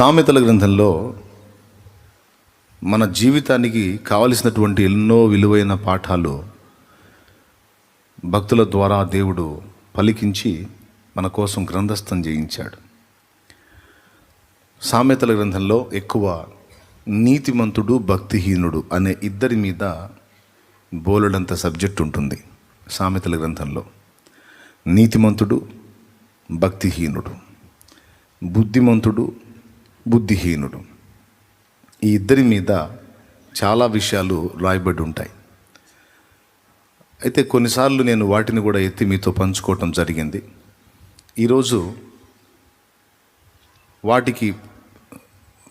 సామెతల గ్రంథంలో మన జీవితానికి కావలసినటువంటి ఎన్నో విలువైన పాఠాలు భక్తుల ద్వారా దేవుడు పలికించి మన కోసం గ్రంథస్థం చేయించాడు. సామెతల గ్రంథంలో ఎక్కువ నీతిమంతుడు భక్తిహీనుడు అనే ఇద్దరి మీద బోలెడంత సబ్జెక్ట్ ఉంటుంది. సామెతల గ్రంథంలో నీతిమంతుడు భక్తిహీనుడు, బుద్ధిమంతుడు బుద్ధిహీనుడు, ఈ ఇద్దరి మీద చాలా విషయాలు రాయబడి ఉంటాయి. అయితే కొన్నిసార్లు నేను వాటిని కూడా ఎత్తి మీతో పంచుకోవటం జరిగింది. ఈరోజు వాటికి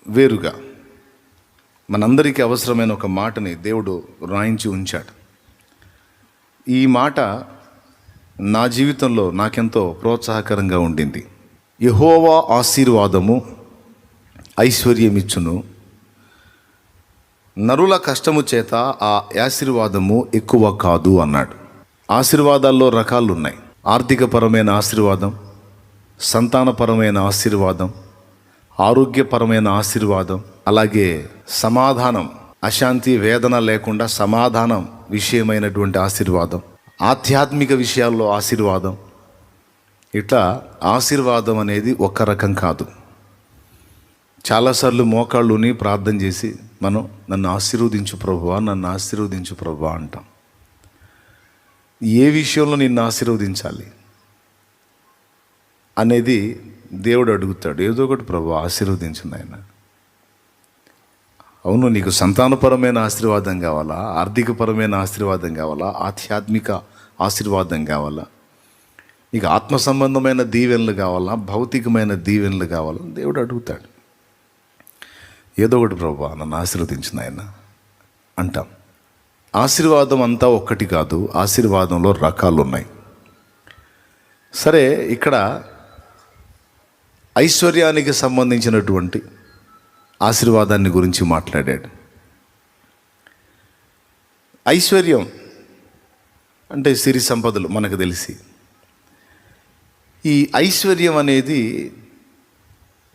వేరుగా మనందరికీ అవసరమైన ఒక మాటని దేవుడు రాయించి ఉంచాడు. ఈ మాట నా జీవితంలో నాకెంతో ప్రోత్సాహకరంగా ఉండింది. యెహోవా ఆశీర్వాదము ఐశ్వర్యమిచ్చును, నరుల కష్టము చేత ఆ ఆశీర్వాదము ఎక్కువ కాదు అన్నాడు. ఆశీర్వాదాల్లో రకాలు ఉన్నాయి. ఆర్థికపరమైన ఆశీర్వాదం, సంతానపరమైన ఆశీర్వాదం, ఆరోగ్యపరమైన ఆశీర్వాదం, అలాగే సమాధానం, అశాంతి వేదన లేకుండా సమాధానం విషయమైనటువంటి ఆశీర్వాదం, ఆధ్యాత్మిక విషయాల్లో ఆశీర్వాదం. ఇట్లా ఆశీర్వాదం అనేది ఒక రకం కాదు. చాలాసార్లు మోకాళ్ళుని ప్రార్థన చేసి మనం నన్ను ఆశీర్వదించు ప్రభువా, నన్ను ఆశీర్వదించు ప్రభువా అంటాం. ఏ విషయంలో నిన్ను ఆశీర్వదించాలి అనేది దేవుడు అడుగుతాడు. ఏదో ఒకటి ప్రభువా ఆశీర్వదించు నాయన. అవును, నీకు సంతానపరమైన ఆశీర్వాదం కావాలా, ఆర్థికపరమైన ఆశీర్వాదం కావాలా, ఆధ్యాత్మిక ఆశీర్వాదం కావాలా, నీకు ఆత్మ సంబంధమైన దీవెనలు కావాలా, భౌతికమైన దీవెనలు కావాలా, దేవుడు అడుగుతాడు. ఏదో ఒకటి ప్రభువా నన్ను ఆశీర్వదించిన ఆయన అంటాం. ఆశీర్వాదం అంతా ఒక్కటి కాదు, ఆశీర్వాదంలో రకాలు ఉన్నాయి. సరే, ఇక్కడ ఐశ్వర్యానికి సంబంధించినటువంటి ఆశీర్వాదాన్ని గురించి మాట్లాడాడు. ఐశ్వర్యం అంటే సిరి సంపదలు మనకు తెలిసి. ఈ ఐశ్వర్యం అనేది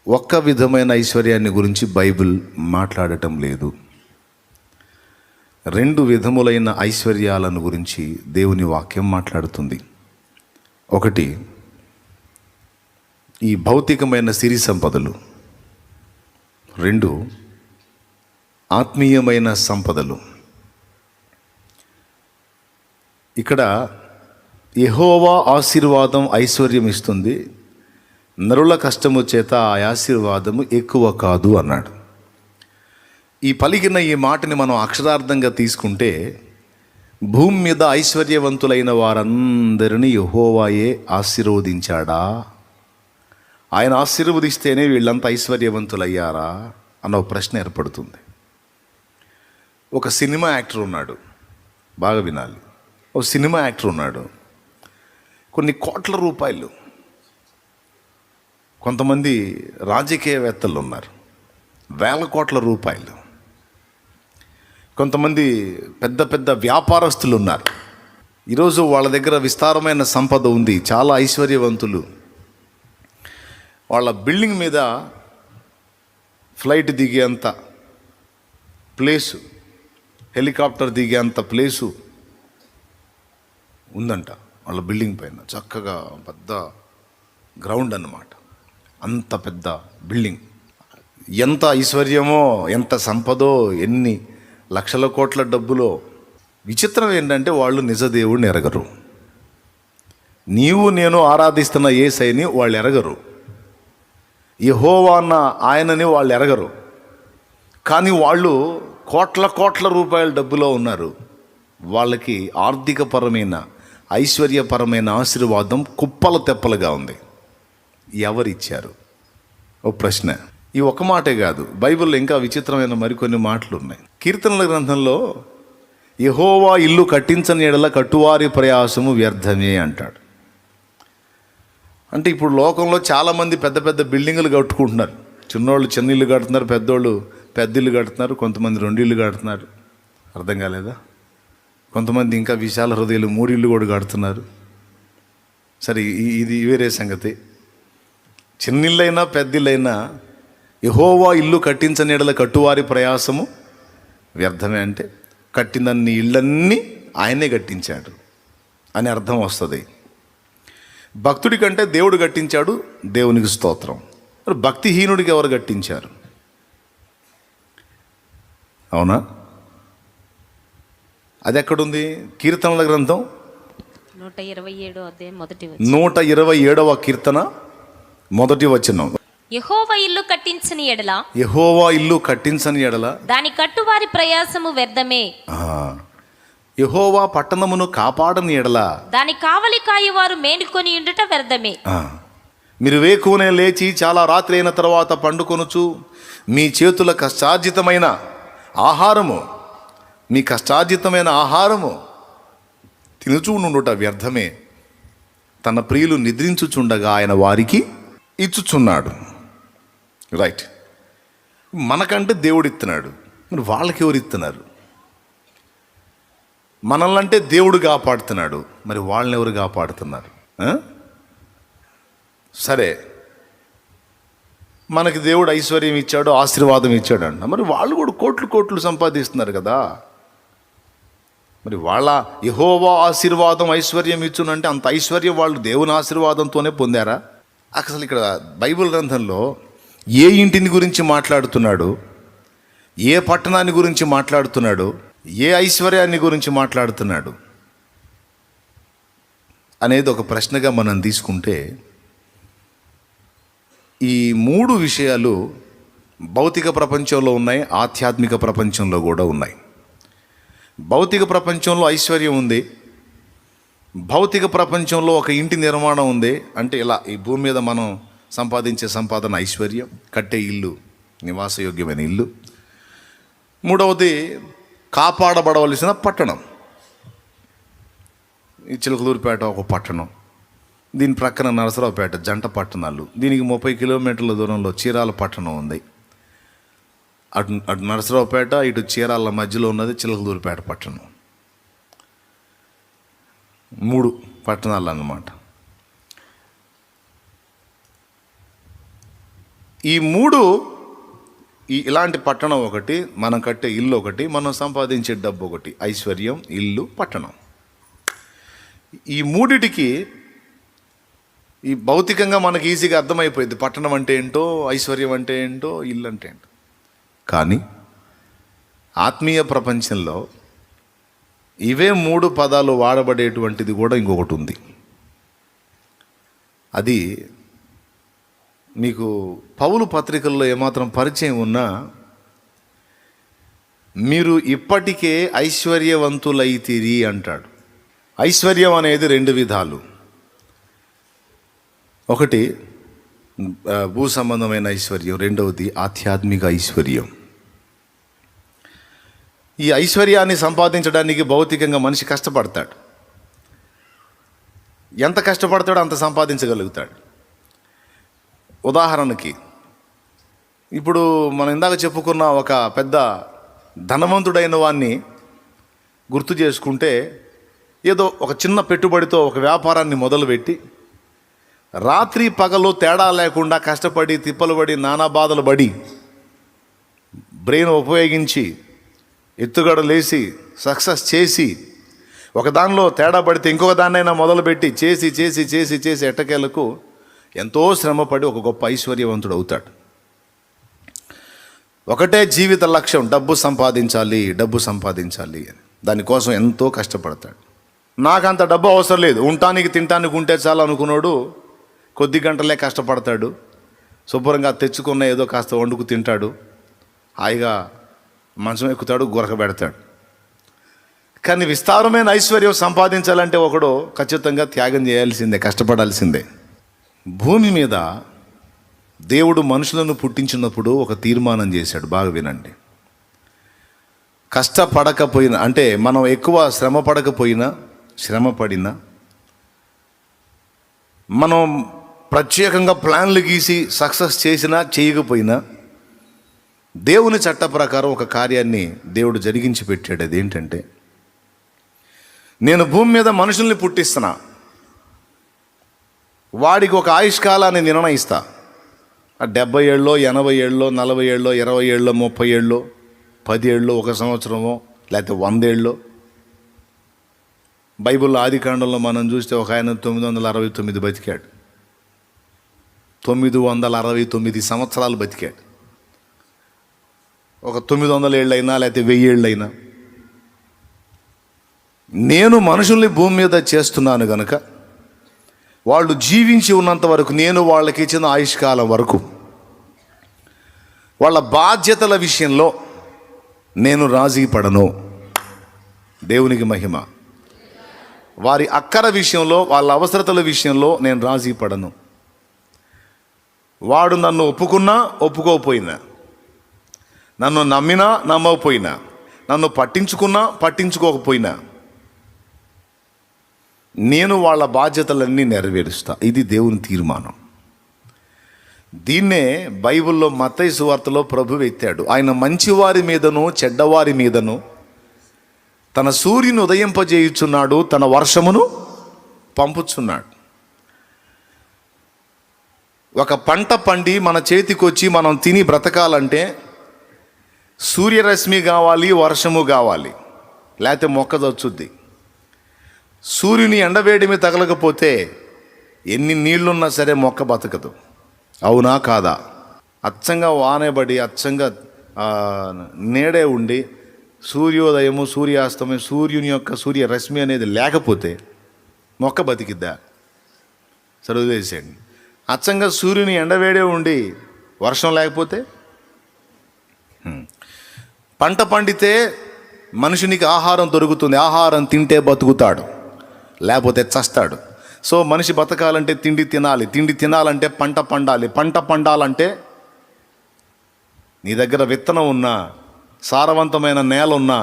ఒక్క విధమైన ఐశ్వర్యాన్ని గురించి బైబిల్ మాట్లాడటం లేదు. రెండు విధములైన ఐశ్వర్యాలను గురించి దేవుని వాక్యం మాట్లాడుతుంది. ఒకటి ఈ భౌతికమైన సిరి సంపదలు, రెండు ఆత్మీయమైన సంపదలు. ఇక్కడ యెహోవా ఆశీర్వాదం ఐశ్వర్యం ఇస్తుంది, నరుల కష్టము చేత ఆ ఆశీర్వాదము ఎక్కువ కాదు అన్నాడు. ఈ పలికిన ఈ మాటని మనం అక్షరార్థంగా తీసుకుంటే, భూమి మీద ఐశ్వర్యవంతులైన వారందరినీ యెహోవాయే ఆశీర్వదించాడా, ఆయన ఆశీర్వదిస్తేనే వీళ్ళంతా ఐశ్వర్యవంతులయ్యారా అన్న ఒక ప్రశ్న ఏర్పడుతుంది. ఒక సినిమా యాక్టర్ ఉన్నాడు, బాగా వినాలి. ఒక సినిమా యాక్టర్ ఉన్నాడు, కొన్ని కోట్ల రూపాయలు. కొంతమంది రాజకీయవేత్తలు ఉన్నారు, వేల కోట్ల రూపాయలు. కొంతమంది పెద్ద పెద్ద వ్యాపారస్తులు ఉన్నారు. ఈరోజు వాళ్ళ దగ్గర విస్తారమైన సంపద ఉంది, చాలా ఐశ్వర్యవంతులు. వాళ్ళ బిల్డింగ్ మీద ఫ్లైట్ దిగేంత ప్లేసు, హెలికాప్టర్ దిగేంత ప్లేసు ఉందంట వాళ్ళ బిల్డింగ్ పైన. చక్కగా పెద్ద గ్రౌండ్ అన్నమాట, అంత పెద్ద బిల్డింగ్. ఎంత ఐశ్వర్యమో, ఎంత సంపదో, ఎన్ని లక్షల కోట్ల డబ్బులో. విచిత్రం ఏంటంటే వాళ్ళు నిజదేవుడిని ఎరగరు. నీవు నేను ఆరాధిస్తున్న యేసయ్యని వాళ్ళు ఎరగరు, యెహోవా అన్న ఆయనని వాళ్ళు ఎరగరు. కానీ వాళ్ళు కోట్ల కోట్ల రూపాయల డబ్బులో ఉన్నారు. వాళ్ళకి ఆర్థికపరమైన ఐశ్వర్యపరమైన ఆశీర్వాదం కుప్పల తెప్పలుగా ఉంది. ఎవరిచ్చారు? ఓ ప్రశ్న. ఈ ఒక మాటే కాదు, బైబిల్లో ఇంకా విచిత్రమైన మరికొన్ని మాటలు ఉన్నాయి. కీర్తనల గ్రంథంలో యెహోవా ఇల్లు కట్టించని ఎడల కట్టువారి ప్రయాసము వ్యర్థమే అంటాడు. అంటే ఇప్పుడు లోకంలో చాలామంది పెద్ద పెద్ద బిల్డింగులు కట్టుకుంటున్నారు. చిన్నోళ్ళు చిన్న ఇల్లు కడుతున్నారు, పెద్దోళ్ళు పెద్ద ఇల్లు కడుతున్నారు, కొంతమంది 2 ఇళ్ళు కడుతున్నారు. అర్థం కాలేదా? కొంతమంది ఇంకా విశాల హృదయాలు 3 ఇళ్ళు కూడా కడుతున్నారు. సరే, ఇది వేరే సంగతి. చిన్నిళ్ళైనా పెద్దిళ్ళైనా యెహోవా ఇల్లు కట్టించని ఎడల కట్టువారి ప్రయాసము వ్యర్థమే అంటే కట్టినన్ని ఇళ్ళన్నీ ఆయనే కట్టించాడు అని అర్థం వస్తుంది. భక్తుడి కంటే దేవుడు కట్టించాడు, దేవునికి స్తోత్రం. మరి భక్తిహీనుడికి ఎవరు కట్టించారు? అవునా? అది ఎక్కడుంది? కీర్తనల గ్రంథం 127వ కీర్తన మొదటి వచనం. యెహోవా ఇల్లు కట్టించని ఎడల దాని కట్టువారి ప్రయాసము వ్యర్థమే. యెహోవా పట్టణమును కాపాడని ఎడల దాని కావలి కాయువారు మేలుకొని ఉండుట వ్యర్థమే. మీరు వేకువనే లేచి చాలా రాత్రి అయిన తర్వాత పండుకొనుచు మీ చేతుల కష్టార్జితమైన ఆహారము తినుచూ నుండుట వ్యర్థమే. తన ప్రియులు నిద్రించుచుండగా ఆయన వారికి ఇచ్చుచున్నాడు. రైట్. మనకంటే దేవుడు ఇస్తున్నాడు, మరి వాళ్ళకి ఎవరు ఇస్తున్నారు? మనల్ని అంటే దేవుడు కాపాడుతున్నాడు, మరి వాళ్ళని ఎవరు కాపాడుతున్నారు? సరే, మనకి దేవుడు ఐశ్వర్యం ఇచ్చాడు, ఆశీర్వాదం ఇచ్చాడు అంట, మరి వాళ్ళు కూడా కోట్లు సంపాదిస్తున్నారు కదా. మరి వాళ్ళ యెహోవా ఆశీర్వాదం ఐశ్వర్యం ఇచ్చునంటే అంత ఐశ్వర్యం వాళ్ళు దేవుని ఆశీర్వాదంతోనే పొందారా? అసలు ఇక్కడ బైబిల్ గ్రంథంలో ఏ ఇంటిని గురించి మాట్లాడుతున్నాడు, ఏ పట్టణాన్ని గురించి మాట్లాడుతున్నాడు, ఏ ఐశ్వర్యాన్ని గురించి మాట్లాడుతున్నాడు అనేది ఒక ప్రశ్నగా మనం తీసుకుంటే, ఈ 3 విషయాలు భౌతిక ప్రపంచంలో ఉన్నాయి, ఆధ్యాత్మిక ప్రపంచంలో కూడా ఉన్నాయి. భౌతిక ప్రపంచంలో ఐశ్వర్యం ఉంది, భౌతిక ప్రపంచంలో ఒక ఇంటి నిర్మాణం ఉంది. అంటే ఇలా ఈ భూమి మీద మనం సంపాదించే సంపాదన ఐశ్వర్యం, కట్టే ఇల్లు నివాసయోగ్యమైన ఇల్లు. 3వది కాపాడబడవలసిన పట్టణం. ఈ చిలకలూరుపేట ఒక పట్టణం, దీని ప్రక్కన నరసరావుపేట, జంట పట్టణాలు. దీనికి 30 కిలోమీటర్ల దూరంలో చీరాల పట్టణం ఉంది. అటు నరసరావుపేట, ఇటు చీరాల మధ్యలో ఉన్నది చిలకలూరుపేట పట్టణం. 3 పట్టణాలు అన్నమాట. ఈ 3 ఇలాంటి పట్టణం ఒకటి, మనం కట్టే ఇల్లు ఒకటి, మనం సంపాదించే డబ్బు ఒకటి. ఐశ్వర్యం, ఇల్లు, పట్టణం. ఈ 3టికి ఈ భౌతికంగా మనకి ఈజీగా అర్థమైపోయింది. పట్టణం అంటే ఏంటో, ఐశ్వర్యం అంటే ఏంటో, ఇల్లు అంటే ఏంటో. కానీ ఆత్మీయ ప్రపంచంలో ఇవే 3 పదాలు వాడబడేటువంటిది కూడా ఇంకొకటి ఉంది. అది మీకు పౌలు పత్రికల్లో ఏమాత్రం పరిచయం ఉన్నా, మీరు ఇప్పటికే ఐశ్వర్యవంతులైతిరి అంటాడు. ఐశ్వర్యం అనేది 2 విధాలు. ఒకటి భూ సంబంధమైన ఐశ్వర్యం, రెండవది ఆధ్యాత్మిక ఐశ్వర్యం. ఈ ఐశ్వర్యాన్ని సంపాదించడానికి భౌతికంగా మనిషి కష్టపడతాడు. ఎంత కష్టపడతాడో అంత సంపాదించగలుగుతాడు. ఉదాహరణకి ఇప్పుడు మనం ఇందాక చెప్పుకున్న ఒక పెద్ద ధనవంతుడైన వాడిని గుర్తు చేసుకుంటే, ఏదో ఒక చిన్న పెట్టుబడితో ఒక వ్యాపారాన్ని మొదలుపెట్టి రాత్రి పగలు తేడా లేకుండా కష్టపడి తిప్పలు పడి నానా బాధలు పడి బ్రెయిన్ ఉపయోగించి ఎత్తుగడలేసి సక్సెస్ చేసి ఒక దానిలో తేడా పడితే ఇంకొక దాన్నైనా మొదలుపెట్టి చేసి చేసి చేసి చేసి ఎట్టకేలకు ఎంతో శ్రమపడి ఒక గొప్ప ఐశ్వర్యవంతుడు అవుతాడు. ఒకటే జీవిత లక్ష్యం, డబ్బు సంపాదించాలి అని. దానికోసం ఎంతో కష్టపడతాడు. నాకంత డబ్బు అవసరం లేదు, ఉండటానికి తినటానికి ఉంటే చాలు అనుకున్నాడు. కొద్ది గంటలే కష్టపడతాడు, శుభ్రంగా తెచ్చుకున్న ఏదో కాస్త వండుకు తింటాడు, హాయిగా మంచం ఎక్కుతాడు, గురక పెడతాడు. కానీ విస్తారమైన ఐశ్వర్యం సంపాదించాలంటే ఒకడు ఖచ్చితంగా త్యాగం చేయాల్సిందే, కష్టపడాల్సిందే. భూమి మీద దేవుడు మనుషులను పుట్టించినప్పుడు ఒక తీర్మానం చేశాడు. బాగా వినండి. కష్టపడకపోయినా, అంటే మనం ఎక్కువ శ్రమ పడకపోయినా, శ్రమ పడినా, మనం ప్రత్యేకంగా ప్లాన్లు గీసి సక్సెస్ చేసినా చేయకపోయినా, దేవుని చట్ట ప్రకారం ఒక కార్యాన్ని దేవుడు జరిగించి పెట్టాడు. అదేంటంటే, నేను భూమి మీద మనుషుల్ని పుట్టిస్తున్నా, వాడికి ఒక ఆయుష్కాలాన్ని నిర్ణయిస్తా. ఆ 70 ఏళ్ళలో 80 ఏళ్ళలో 40 ఏళ్ళలో 20 ఏళ్ళలో 30 ఏళ్ళలో 10 ఏళ్ళలో 1 సంవత్సరమో లేకపోతే 100 ఏళ్ళలో. బైబిల్లో ఆదికాండంలో మనం చూస్తే ఒక ఆయన 969 బతికాడు. 969 సంవత్సరాలు బతికాడు. ఒక 900 ఏళ్ళైనా లేకపోతే 1000 ఏళ్ళైనా. నేను మనుషుల్ని భూమి మీద చేస్తున్నాను గనుక వాళ్ళు జీవించి ఉన్నంత వరకు, నేను వాళ్ళకి ఇచ్చిన ఆయుష్కాలం వరకు వాళ్ళ బాధ్యతల విషయంలో నేను రాజీ పడను. దేవునికి మహిమ. వారి అక్కర విషయంలో, వాళ్ళ అవసరతల విషయంలో నేను రాజీ పడను. వాడు నన్ను ఒప్పుకున్నా ఒప్పుకోకపోయినా, నన్ను నమ్మినా నమ్మకపోయినా, నన్ను పట్టించుకున్నా పట్టించుకోకపోయినా, నేను వాళ్ళ బాధ్యతలన్నీ నెరవేరుస్తా. ఇది దేవుని తీర్మానం. దీన్నే బైబిల్లో మత్తయి సువార్తలో ప్రభువు ఎత్తాడు. ఆయన మంచివారి మీదను చెడ్డవారి మీదను తన సూర్యుని ఉదయింపజేయుచున్నాడు, తన వర్షమును పంపుచున్నాడు. ఒక పంట పండి మన చేతికొచ్చి మనం తిని బ్రతకాలంటే సూర్యరశ్మి కావాలి, వర్షము కావాలి, లేకపోతే మొక్క చచ్చుద్ది. సూర్యుని ఎండవేడిమి తగలకపోతే ఎన్ని నీళ్లున్నా సరే మొక్క బతకదు. అవునా కాదా? అచ్చంగా వానేబడి అచ్చంగా నీడే ఉండి సూర్యోదయము సూర్యాస్తమయం సూర్యుని యొక్క సూర్యరశ్మి అనేది లేకపోతే మొక్క బతికిద్దా? చదువుదేసేయండి. అచ్చంగా సూర్యుని ఎండవేడే ఉండి వర్షం లేకపోతే, పంట పండితే మనుషునికి ఆహారం దొరుకుతుంది. ఆహారం తింటే బతుకుతాడు, లేకపోతే చస్తాడు. సో మనిషి బతకాలంటే తిండి తినాలి, తిండి తినాలంటే పంట పండాలి, పంట పండాలంటే నీ దగ్గర విత్తనం ఉన్నా, సారవంతమైన నేల ఉన్నా,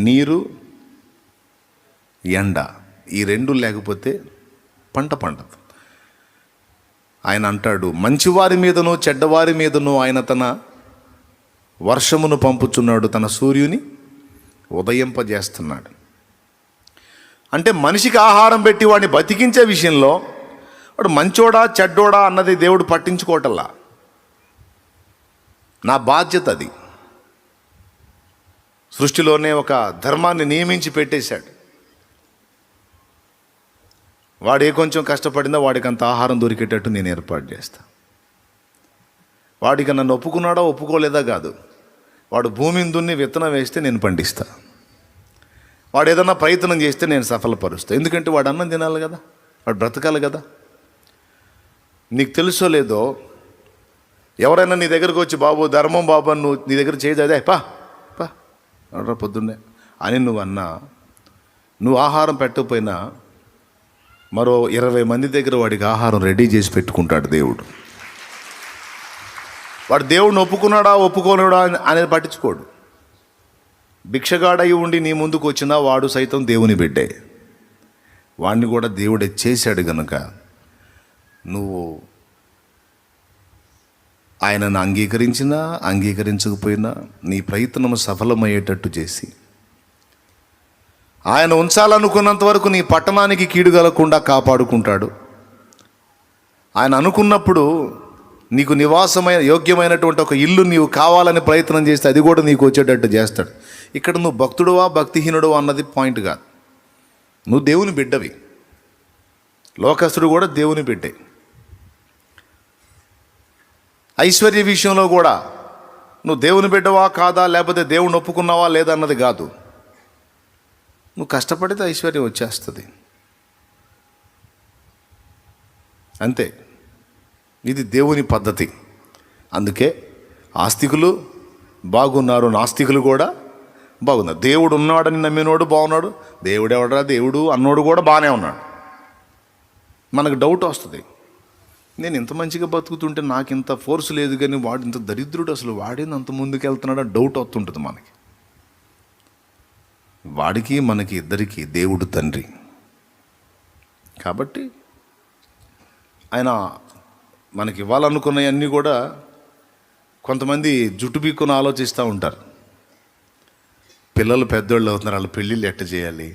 నీరు ఎండ ఈ రెండు లేకపోతే పంట పండదు. ఆయన అంటాడు, మంచివారి మీదను చెడ్డవారి మీదను ఆయన తన వర్షమును పంపుచున్నాడు, తన సూర్యుని ఉదయింపజేస్తున్నాడు. అంటే మనిషికి ఆహారం పెట్టి వాడిని బతికించే విషయంలో వాడు మంచోడా చెడ్డోడా అన్నది దేవుడు పట్టించుకోవటల్లా. నా బాధ్యత అది. సృష్టిలోనే ఒక ధర్మాన్ని నియమించి పెట్టేశాడు. వాడు కొంచెం కష్టపడిందా వాడికి అంత ఆహారం దొరికేటట్టు నేను ఏర్పాటు చేస్తా. వాడికి నన్ను ఒప్పుకున్నాడా ఒప్పుకోలేదా కాదు, వాడు భూమిని దున్ని విత్తనం వేస్తే నేను పండిస్తా. వాడు ఏదన్నా ప్రయత్నం చేస్తే నేను సఫలపరుస్తా. ఎందుకంటే వాడు అన్నం తినాలి కదా, వాడు బ్రతకాలి కదా. నీకు తెలుసో లేదో, ఎవరైనా నీ దగ్గరకు వచ్చి బాబు ధర్మం బాబు అని నువ్వు నీ దగ్గర చేయదు అదే పా పా పొద్దున్నే అని నువ్వు అన్నా, నువ్వు ఆహారం పెట్టకపోయినా మరో 20 మంది దగ్గర వాడికి ఆహారం రెడీ చేసి పెట్టుకుంటాడు దేవుడు. వాడు దేవుడిని ఒప్పుకున్నాడా ఒప్పుకోలేడా అనేది పట్టించుకోడు. భిక్షగాడై ఉండి నీ ముందుకు వచ్చినా వాడు సైతం దేవుని బిడ్డే. వాడిని కూడా దేవుడే చేశాడు గనుక నువ్వు ఆయనను అంగీకరించినా అంగీకరించకపోయినా నీ ప్రయత్నము సఫలమయ్యేటట్టు చేసి ఆయన ఉంచాలనుకున్నంత వరకు నీ పట్టణానికి కీడు కలగకుండా కాపాడుకుంటాడు. ఆయన అనుకున్నప్పుడు నీకు నివాసమైన యోగ్యమైనటువంటి ఒక ఇల్లు నీవు కావాలని ప్రయత్నం చేస్తే అది కూడా నీకు వచ్చేటట్టు చేస్తాడు. ఇక్కడ నువ్వు భక్తుడువా భక్తిహీనుడువా అన్నది పాయింట్ కాదు. నువ్వు దేవుని బిడ్డవి. లోకస్తుడు కూడా దేవుని బిడ్డే. ఐశ్వర్య విషయంలో కూడా నువ్వు దేవుని బిడ్డవా కాదా, లేకపోతే దేవుని ఒప్పుకున్నావా లేదా అన్నది కాదు. నువ్వు కష్టపడితే ఐశ్వర్యం వచ్చేస్తుంది అంతే. ఇది దేవుని పద్ధతి. అందుకే ఆస్తికులు బాగున్నారు, నాస్తికులు కూడా బాగున్నారు. దేవుడు ఉన్నాడని నమ్మినోడు బాగున్నాడు, దేవుడు ఎవడరా దేవుడు అన్నోడు కూడా బాగానే ఉన్నాడు. మనకు డౌట్ వస్తుంది, నేను ఇంత మంచిగా బతుకుతుంటే నాకు ఇంత ఫోర్స్ లేదు కానీ వాడు ఇంత దరిద్రుడు, అసలు వాడేంది అంత ముందుకు వెళ్తున్నాడో డౌట్ వస్తుంటుంది మనకి. వాడికి మనకి ఇద్దరికి దేవుడు తండ్రి కాబట్టి ఆయన మనకి ఇవ్వాలనుకున్నవన్నీ కూడా కొంతమంది జుట్టు పీక్కుని ఆలోచిస్తూ ఉంటారు. పిల్లలు పెద్దోళ్ళు అవుతున్నారు, వాళ్ళ పెళ్ళిళ్ళు ఎట్ట చేయాలి,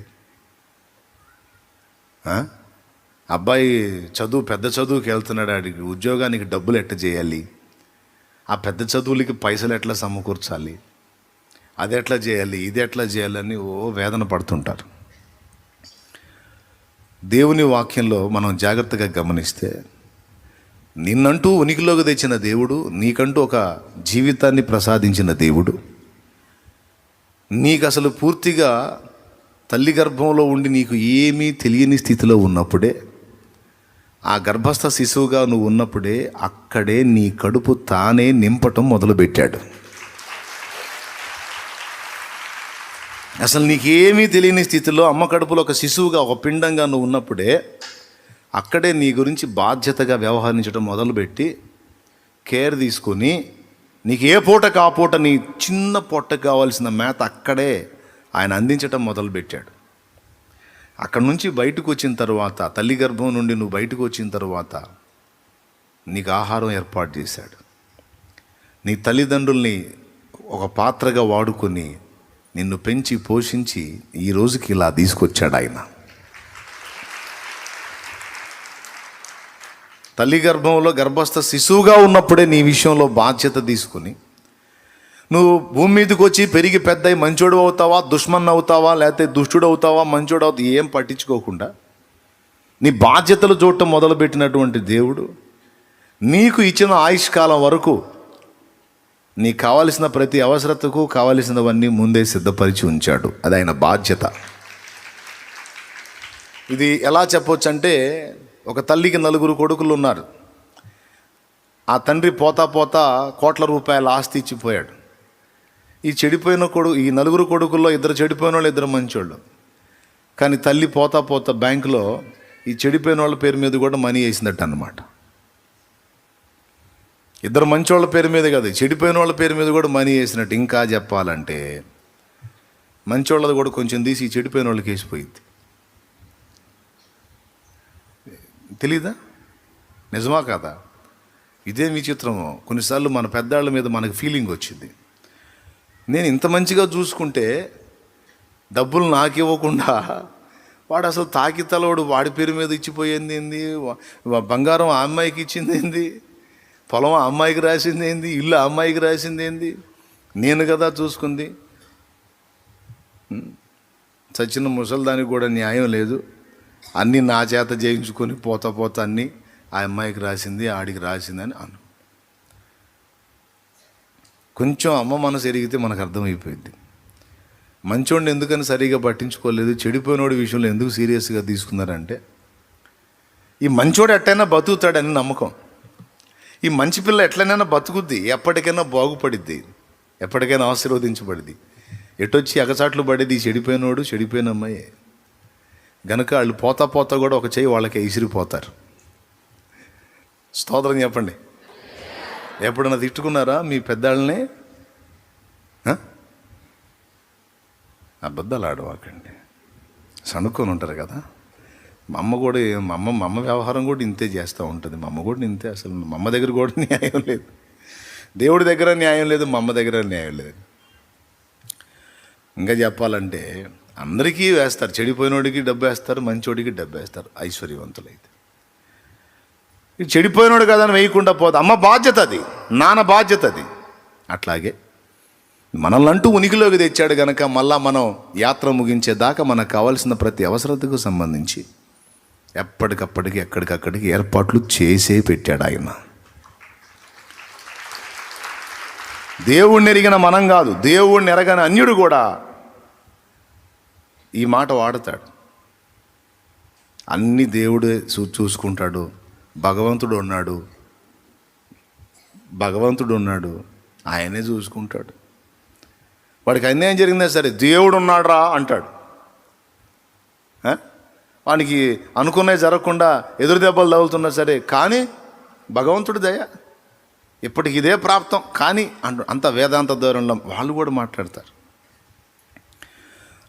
అబ్బాయి పెద్ద చదువుకి వెళ్తున్నాడు, ఆడికి ఉద్యోగానికి డబ్బులు ఎట్ట చేయాలి, ఆ పెద్ద చదువులకి పైసలు ఎట్లా సమకూర్చాలి, అది ఎట్లా చేయాలి, ఇది ఎట్లా చేయాలని వేదన పడుతుంటారు. దేవుని వాక్యంలో మనం జాగ్రత్తగా గమనిస్తే, నిన్నంటూ ఉనికిలోకి తెచ్చిన దేవుడు, నీకంటూ ఒక జీవితాన్ని ప్రసాదించిన దేవుడు, నీకు అసలు పూర్తిగా తల్లి గర్భంలో ఉండి నీకు ఏమీ తెలియని స్థితిలో ఉన్నప్పుడే, ఆ గర్భస్థ శిశువుగా నువ్వు ఉన్నప్పుడే అక్కడే నీ కడుపు తానే నింపటం మొదలుపెట్టాడు. అసలు నీకేమీ తెలియని స్థితిలో అమ్మ కడుపులో ఒక శిశువుగా, ఒక పిండంగా నువ్వు ఉన్నప్పుడే అక్కడే నీ గురించి బాధ్యతగా వ్యవహరించడం మొదలుపెట్టి, కేర్ తీసుకొని, నీకు ఏ పూటకు ఆ పూట నీ చిన్న పొట్టకు కావాల్సిన మేత అక్కడే ఆయన అందించటం మొదలుపెట్టాడు. అక్కడి నుంచి బయటకు వచ్చిన తర్వాత, తల్లి గర్భం నుండి నువ్వు బయటకు వచ్చిన తర్వాత నీకు ఆహారం ఏర్పాటు చేశాడు. నీ తల్లిదండ్రుల్ని ఒక పాత్రగా వాడుకొని నిన్ను పెంచి పోషించి ఈ రోజుకి ఇలా తీసుకొచ్చాడు ఆయన. తల్లి గర్భంలో గర్భస్థ శిశువుగా ఉన్నప్పుడే నీ విషయంలో బాధ్యత తీసుకుని, నువ్వు భూమి మీదకి వచ్చి పెరిగి పెద్దయి మంచోడు అవుతావా, దుష్మన్ అవుతావా, లేకపోతే దుష్టుడు అవుతావా, మంచోడు అవుతావా, ఏం పట్టించుకోకుండా నీ బాధ్యతలు చూడటం మొదలుపెట్టినటువంటి దేవుడు నీకు ఇచ్చిన ఆయుష్కాలం వరకు నీకు కావలసిన ప్రతి అవసరతకు కావలసినవన్నీ ముందే సిద్ధపరిచి ఉంచాడు. అది ఆయన బాధ్యత. ఇది ఎలా చెప్పొచ్చు అంటే, ఒక తల్లికి 4 కొడుకులు ఉన్నారు. ఆ తండ్రి పోతా పోతా కోట్ల రూపాయల ఆస్తి ఇచ్చిపోయాడు. ఈ 4 కొడుకుల్లో 2 చెడిపోయిన వాళ్ళు, 2 మంచోళ్ళు. కానీ తల్లి పోతా పోతా బ్యాంకులో ఈ చెడిపోయిన వాళ్ళ పేరు మీద కూడా మనీ వేసినట్టు అన్నమాట. 2 మంచోళ్ళ పేరు మీద కాదు, చెడిపోయిన వాళ్ళ పేరు మీద కూడా మనీ వేసినట్టు. ఇంకా చెప్పాలంటే మంచోళ్ళది కూడా కొంచెం తీసి ఈ చెడిపోయిన వాళ్ళకి వేసిపోయింది. తెలీదా? నిజమా కాదా? ఇదే విచిత్రము. కొన్నిసార్లు మన పెద్దాళ్ళ మీద మనకు ఫీలింగ్ వచ్చింది, నేను ఇంత మంచిగా చూసుకుంటే డబ్బులు నాకు ఇవ్వకుండా వాడు అసలు తాకితలోడు వాడి పేరు మీద ఇచ్చిపోయింది ఏంది, బంగారం ఆ అమ్మాయికి ఇచ్చింది ఏంది, పొలం ఆ అమ్మాయికి రాసింది ఏంది, ఇల్లు ఆ అమ్మాయికి రాసింది ఏంది, నేను కదా చూసుకుంది. చచ్చిన ముసలిదానికి కూడా న్యాయం లేదు, అన్నీ నా చేత చేయించుకొని పోతా అన్నీ ఆ అమ్మాయికి రాసింది, ఆడికి రాసింది అని అను. కొంచెం అమ్మ మనసు ఎరిగితే మనకు అర్థమైపోయింది. మంచోడిని ఎందుకని సరిగా పట్టించుకోలేదు, చెడిపోయినోడి విషయంలో ఎందుకు సీరియస్గా తీసుకున్నారంటే, ఈ మంచోడు ఎట్టయినా బతుకుతాడని నమ్మకం. ఈ మంచి పిల్ల ఎట్లనైనా బతుకుద్ది, ఎప్పటికైనా బాగుపడిద్ది, ఎప్పటికైనా ఆశీర్వదించబడిద్ది. ఎటొచ్చి ఎగచాట్లు పడేది ఈ చెడిపోయినోడు, చెడిపోయిన అమ్మాయి గనక వాళ్ళు పోతా కూడా ఒక చెయ్యి వాళ్ళకే ఇసిరిపోతారు. స్తోత్రం చెప్పండి. ఎప్పుడన్నా తిట్టుకున్నారా మీ పెద్దాళ్ళని? అబద్ధాలు ఆడవాకండి, సణుక్కొని ఉంటారు కదా. మా అమ్మ కూడా, మా అమ్మ వ్యవహారం కూడా ఇంతే చేస్తూ ఉంటుంది. మా అమ్మ కూడా ఇంతే. అసలు మా అమ్మ దగ్గర కూడా న్యాయం లేదు, దేవుడి దగ్గర న్యాయం లేదు, మా అమ్మ దగ్గర న్యాయం లేదు. ఇంకా చెప్పాలంటే అందరికీ వేస్తారు, చెడిపోయినోడికి డబ్బు వేస్తారు, మంచోడికి డబ్బు వేస్తారు ఐశ్వర్యవంతులైతే. ఇది చెడిపోయినోడు కదా అని వేయకుండా పోదు. అమ్మ బాధ్యత అది, నాన్న బాధ్యత అది. అట్లాగే మనల్ని అంటూ ఉనికిలోకి తెచ్చాడు కనుక మళ్ళా మనం యాత్ర ముగించేదాకా మనకు కావాల్సిన ప్రతి అవసరతకు సంబంధించి ఎప్పటికప్పటికి ఎక్కడికక్కడికి ఏర్పాట్లు చేసే పెట్టాడు ఆయన. దేవుణ్ణి ఎరిగిన మనం కాదు, దేవుణ్ణి ఎరగని అన్యుడు కూడా ఈ మాట వాడతాడు. అన్నీ దేవుడే చూసుకుంటాడు, భగవంతుడు ఉన్నాడు, ఆయనే చూసుకుంటాడు. వాడికి అన్యాయం జరిగిందా సరే దేవుడు ఉన్నాడురా అంటాడు. వానికి అనుకున్నవి జరగకుండా ఎదురు దెబ్బలు తగులుతున్నా సరే కానీ భగవంతుడి దయ ఇప్పటికి ఇదే ప్రాప్తం కానీ అంత వేదాంత ధోరణిలో వాళ్ళు కూడా మాట్లాడతారు.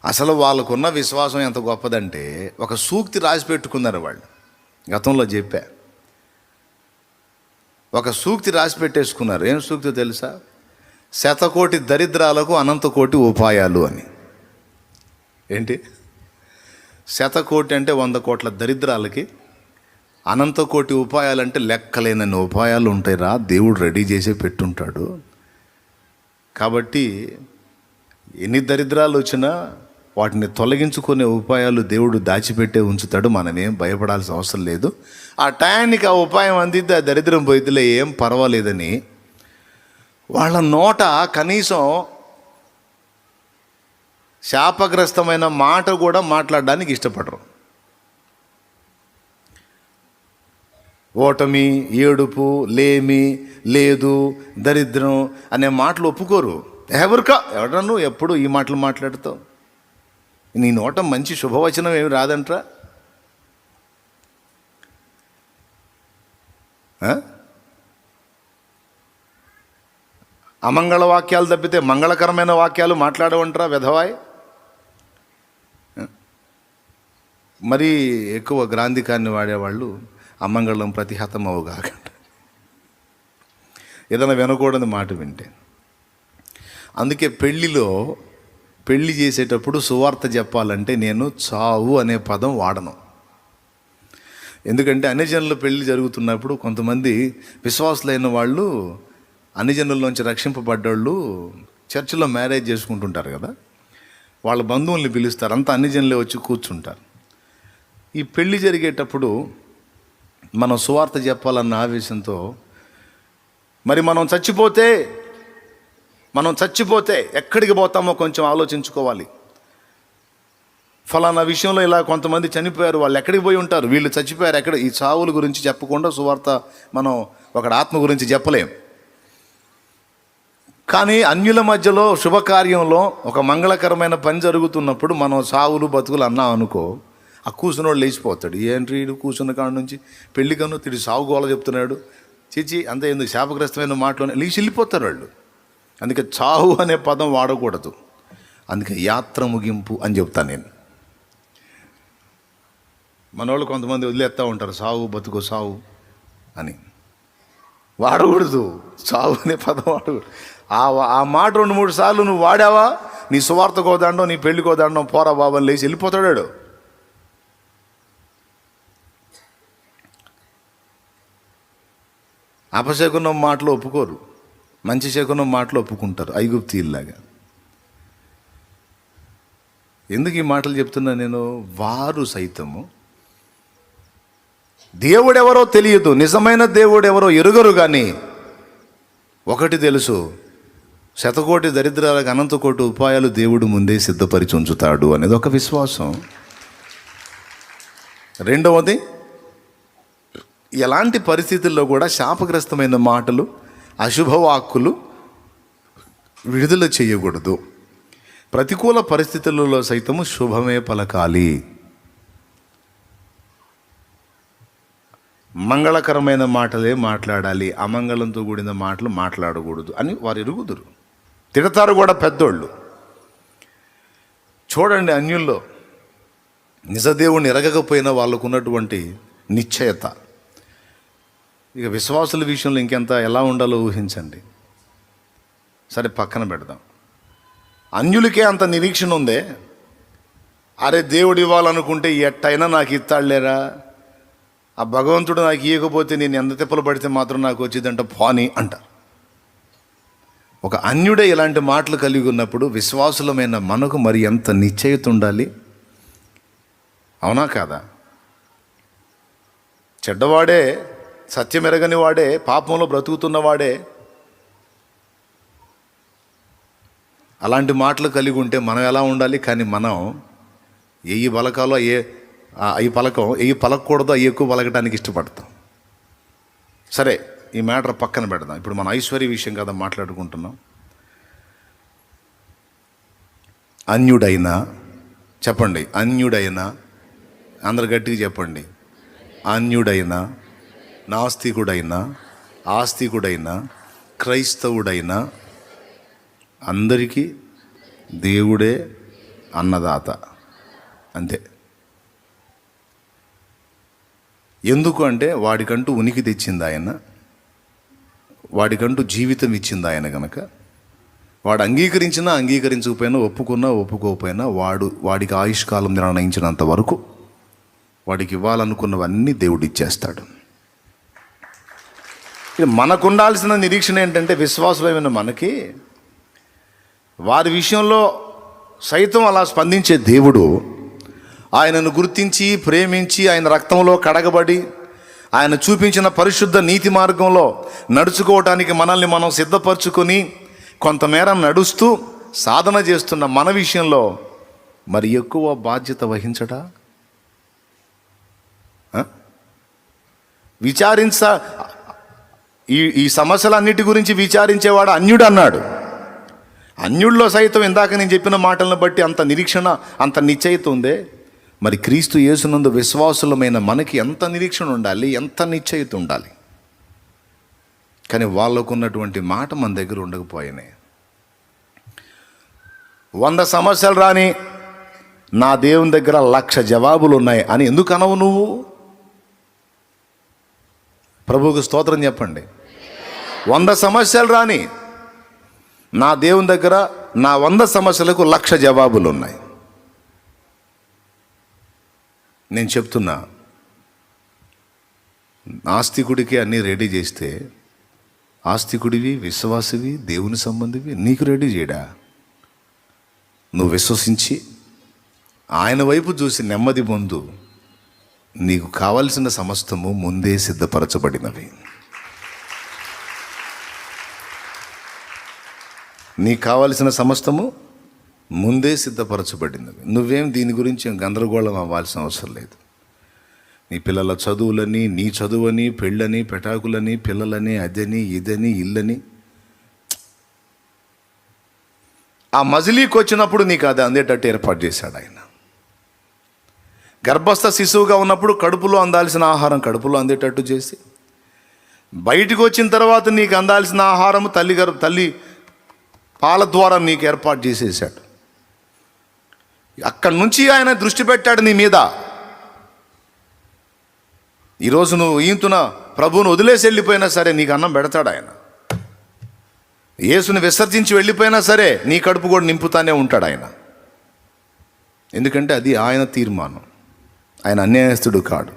అసలు వాళ్ళకున్న విశ్వాసం ఎంత గొప్పదంటే ఒక సూక్తి రాసి పెట్టుకున్నారు వాళ్ళు. గతంలో చెప్పా, ఒక సూక్తి రాసి పెట్టేసుకున్నారు. ఏం సూక్తి తెలుసా? 100 కోటి దరిద్రాలకు అనంత కోటి ఉపాయాలు అని. ఏంటి? 100 కోటి అంటే 100 కోట్ల దరిద్రాలకి అనంత కోటి ఉపాయాలంటే లెక్కలేనన్ని ఉపాయాలు ఉంటాయిరా, దేవుడు రెడీ చేసే పెట్టుంటాడు. కాబట్టి ఎన్ని దరిద్రాలు వచ్చినా వాటిని తొలగించుకునే ఉపాయాలు దేవుడు దాచిపెట్టే ఉంచుతాడు. మనమేం భయపడాల్సిన అవసరం లేదు. ఆ టయానికి ఆ ఉపాయం అందిద్ది, ఆ దరిద్రం పోయిద్దిలే, ఏం పర్వాలేదని వాళ్ళ నోట కనీసం శాపగ్రస్తమైన మాట కూడా మాట్లాడడానికి ఇష్టపడరు. ఓటమి, ఏడుపు, లేమి, లేదు, దరిద్రం అనే మాటలు ఒప్పుకోరు. ఎవడన్నా నువ్వు ఎప్పుడు ఈ మాటలు మాట్లాడుతావు? నీ నోట మంచి శుభవచనం ఏమి రాదంట్రా? అమంగళ వాక్యాలు తప్పితే మంగళకరమైన వాక్యాలు మాట్లాడవంటరా వెధవాయ్. మరీ ఎక్కువ గ్రాంధికాన్ని వాడేవాళ్ళు అమంగళం ప్రతిహతం అవగాకంట, ఏదైనా వినకూడని మాట వింటే. అందుకే పెళ్ళి చేసేటప్పుడు సువార్త చెప్పాలంటే నేను చావు అనే పదం వాడను. ఎందుకంటే అన్ని జనుల పెళ్ళి జరుగుతున్నప్పుడు కొంతమంది విశ్వాసులైన వాళ్ళు, అన్ని జనుల్లోంచి రక్షింపబడ్డోళ్ళు చర్చిలో మ్యారేజ్ చేసుకుంటుంటారు కదా, వాళ్ళ బంధువుల్ని పిలుస్తారు, అంతా అన్ని జనులే వచ్చి కూర్చుంటారు. ఈ పెళ్ళి జరిగేటప్పుడు మనం సువార్త చెప్పాలన్న ఆవేశంతో, మరి మనం చచ్చిపోతే ఎక్కడికి పోతామో కొంచెం ఆలోచించుకోవాలి. ఫలానా విషయంలో ఇలా కొంతమంది చనిపోయారు, వాళ్ళు ఎక్కడికి పోయి ఉంటారు, వీళ్ళు చచ్చిపోయారు ఎక్కడ, ఈ చావుల గురించి చెప్పకుండా సువార్త మనం ఒకటి ఆత్మ గురించి చెప్పలేం. కానీ అన్యుల మధ్యలో శుభకార్యంలో ఒక మంగళకరమైన పని జరుగుతున్నప్పుడు మనం సావులు బతుకులు అన్నాం అనుకో, ఆ కూర్చున్నోడు లేచిపోతాడు. ఏంటి వీడు కూర్చున్న కాడ నుంచి పెళ్లి కన్ను తిడి సావు గోల చెప్తున్నాడు, చిచి అంత ఎందుకు శాపగ్రస్తమైన మాటలోనే లేచి వెళ్ళిపోతారు వాళ్ళు. అందుకే చావు అనే పదం వాడకూడదు. అందుకే యాత్ర ముగింపు అని చెప్తాను నేను. మనోళ్ళు కొంతమంది వదిలేస్తూ ఉంటారు, సావు బతుకు సావు అని. వాడకూడదు, చావు అనే పదం వాడకూడదు. ఆ మాట 2-3 సార్లు నువ్వు వాడావా, నీ సువార్త కోదాండం, నీ పెళ్లి కోదాండం, పోరా బాబని లేచి వెళ్ళిపోతాడు. అపశకునం మాటలు ఒప్పుకోరు, మంచి శకునం మాటలు ఒప్పుకుంటారు, ఐగుప్తీయుల్లాగా. ఎందుకు ఈ మాటలు చెప్తున్నా నేను? వారు సైతము దేవుడెవరో తెలియదు, నిజమైన దేవుడెవరో ఎరుగరు. కానీ ఒకటి తెలుసు, 100 కోటి దరిద్రాలకు అనంత కోటి ఉపాయాలు దేవుడు ముందే సిద్ధపరిచి ఉంచుతాడు అనేది ఒక విశ్వాసం. రెండవది, ఎలాంటి పరిస్థితుల్లో కూడా శాపగ్రస్తమైన మాటలు, అశుభవాక్కులు విడుదల చేయకూడదు. ప్రతికూల పరిస్థితులలో సైతము శుభమే పలకాలి. మంగళకరమైన మాటలే మాట్లాడాలి, అమంగళంతో కూడిన మాటలు మాట్లాడకూడదు అని వారు ఎరుగుదురు. తిడతారు కూడా పెద్దోళ్ళు. చూడండి, అన్యుల్లో నిజదేవుని ఎరగకపోయినా వాళ్ళకు ఉన్నటువంటి నిశ్చయత. ఇక విశ్వాసుల విషయంలో ఇంకెంత ఎలా ఉండాలో ఊహించండి. సరే పక్కన పెడదాం. అన్యులకే అంత నిరీక్షణ ఉందే, అరే దేవుడు ఇవ్వాలనుకుంటే ఎట్టయినా నాకు ఇస్తాడులేరా, ఆ భగవంతుడు నాకు ఇవ్వకపోతే నేను ఎంత తిప్పలు పడితే మాత్రం నాకు వచ్చిందంట పోనీ అంటారు. ఒక అన్యుడే ఇలాంటి మాటలు కలిగి ఉన్నప్పుడు విశ్వాసులమైన మనకు మరి ఎంత నిశ్చయిత ఉండాలి, అవునా కాదా? చెడ్డవాడే, సత్యం ఎరగని వాడే, పాపంలో బ్రతుకుతున్నవాడే అలాంటి మాటలు కలిగి ఉంటే మనం ఎలా ఉండాలి? కానీ మనం ఏ పలకాలో ఏ పలకూడదో అవి ఎక్కువ పలకడానికి ఇష్టపడతాం. సరే, ఈ మ్యాటర్ పక్కన పెడదాం. ఇప్పుడు మన ఐశ్వర్య విషయం కదా మాట్లాడుకుంటున్నాం. అన్యుడైనా, చెప్పండి, అన్యుడైనా, అందరు గట్టిగా చెప్పండి. అన్యుడైనా, నాస్తికుడైనా, ఆస్తికుడైనా, క్రైస్తవుడైనా అందరికీ దేవుడే అన్నదాత, అంతే. ఎందుకు అంటే వాడికంటూ ఉనికి తెచ్చింది ఆయన, వాడికంటూ జీవితం ఇచ్చింది ఆయన. కనుక వాడు అంగీకరించినా అంగీకరించకపోయినా, ఒప్పుకున్నా ఒప్పుకోకపోయినా వాడికి ఆయుష్కాలం నిర్ణయించినంత వరకు వాడికి ఇవ్వాలనుకున్నవన్నీ దేవుడు ఇచ్చేస్తాడు. మనకు ఉండాల్సిన నిరీక్షణ ఏంటంటే, విశ్వాసమైన మనకి వారి విషయంలో సైతం అలా స్పందించే దేవుడు, ఆయనను గుర్తించి ప్రేమించి ఆయన రక్తంలో కడగబడి ఆయన చూపించిన పరిశుద్ధ నీతి మార్గంలో నడుచుకోవటానికి మనల్ని మనం సిద్ధపరచుకొని కొంతమేర నడుస్తూ సాధన చేస్తున్న మన విషయంలో మరి ఎక్కువ బాధ్యత వహించడా? ఈ సమస్యలన్నిటి గురించి విచారించేవాడు అన్యుడు అన్నాడు. అన్యుల్లో సైతం ఇందాక నేను చెప్పిన మాటలను బట్టి అంత నిరీక్షణ, అంత నిశ్చయిత ఉందే, మరి క్రీస్తు యేసునందు విశ్వాసులమైన మనకి ఎంత నిరీక్షణ ఉండాలి, ఎంత నిశ్చయిత ఉండాలి. కానీ వాళ్ళకు ఉన్నటువంటి మాట మన దగ్గర ఉండకపోయినాయి. 100 సమస్యలు రాని నా దేవుని దగ్గర 1,00,000 జవాబులు ఉన్నాయి అని ఎందుకు అనవు నువ్వు? ప్రభువుకు స్తోత్రం చెప్పండి. 100 సమస్యలు రాని నా దేవుని దగ్గర నా 100 సమస్యలకు 1,00,000 జవాబులు ఉన్నాయి. నేను చెప్తున్నా, ఆస్తికుడికి అన్నీ రెడీ చేస్తే, ఆస్తికుడివి, విశ్వాసివి, దేవుని సంబంధివి నీకు రెడీ చేయడా? నువ్వు విశ్వసించి ఆయన వైపు చూసి నెమ్మది పొందు. నీకు కావలసిన సమస్తము ముందే సిద్ధపరచబడినవి. నీకు కావలసిన సమస్తము ముందే సిద్ధపరచబడినవి. నువ్వేం దీని గురించి గందరగోళం అవ్వాల్సిన అవసరం లేదు. నీ పిల్లల చదువులని, నీ చదువని, పెళ్ళని, పెటాకులని, పిల్లలని, అదని, ఇదని, ఇల్లని, ఆ మజిలీకి వచ్చినప్పుడు నీకు అది అందేటట్టు ఏర్పాటు చేశాడు ఆయన. గర్భస్థ శిశువుగా ఉన్నప్పుడు కడుపులో అందాల్సిన ఆహారం కడుపులో అందేటట్టు చేసి, బయటికి వచ్చిన తర్వాత నీకు అందాల్సిన ఆహారం తల్లి పాల ద్వారా నీకు ఏర్పాటు చేసేసాడు. అక్కడి నుంచి ఆయన దృష్టి పెట్టాడు నీ మీద. ఈరోజు నువ్వు ఈంతున ప్రభువును వదిలేసి వెళ్ళిపోయినా సరే నీకు అన్నం పెడతాడు ఆయన. యేసుని విసర్జించి వెళ్ళిపోయినా సరే నీ కడుపు కూడా నింపుతానే ఉంటాడు ఆయన. ఎందుకంటే అది ఆయన తీర్మానం. ఆయన అన్యాయస్తుడు కాడు.